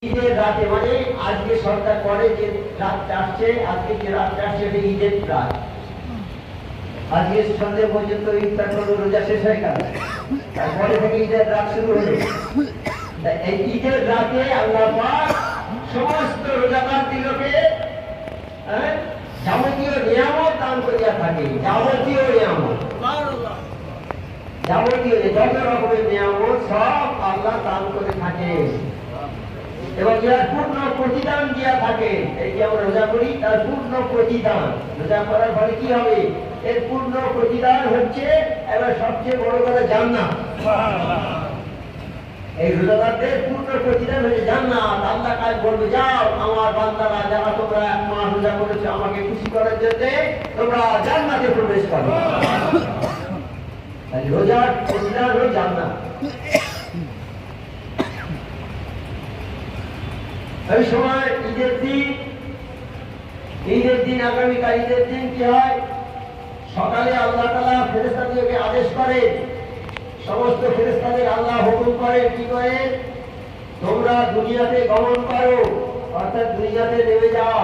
ঈদের রাতে মানে আজকে সরকার করে যে রাতটা আসছে, আজকে যে রাতটা আসছে এটা ঈদের রাত। আজকে সন্ধ্যে পর্যন্ত ইফতার করলো, রোজা শেষ হয়ে গেল, তারপরে থেকে ঈদের রাত শুরু হলো। এই ঈদের রাতে আল্লাহ পাক সমস্ত রোজাদারদিগকে যাবতীয় নিয়ামত দান করিয়া থাকে। যাবতীয় নিয়ামত, যাবতীয় যত রকমের নিয়ামত সব আল্লাহ দান করে থাকে এবং এর পূর্ণ প্রতিদান দিয়া থাকে। এই যে আমরা রোজা করি তার পূর্ণ প্রতিদান, রোজা করার ফলে কি হবে? এর পূর্ণ প্রতিদান হচ্ছে এবার সবচেয়ে বড় কথা জান্নাত। এই রোজাদারদের পূর্ণ প্রতিদান হচ্ছে জান্নাত। আল্লাহ কাজ বলবে, যাও আমার বান্দারা যারা তোমরা এক মাস রোজা করেছো আমাকে খুশি করার জন্য, তোমরা জান্নাতে প্রবেশ করো। রোজার প্রতিদান হলো জান্নাত। ওই সময় ঈদের দিন আগামীকাল ঈদের দিন কি হয়? সকালে আল্লাহ তাআলা ফেরেশতাদেরকে আদেশ করেন, সমস্ত ফেরেশতাদের আল্লাহ হুকুম করেন, কি করে? তোমরা দুনিয়াতে গমন করো, অর্থাৎ দুনিয়াতে নেমে যাও।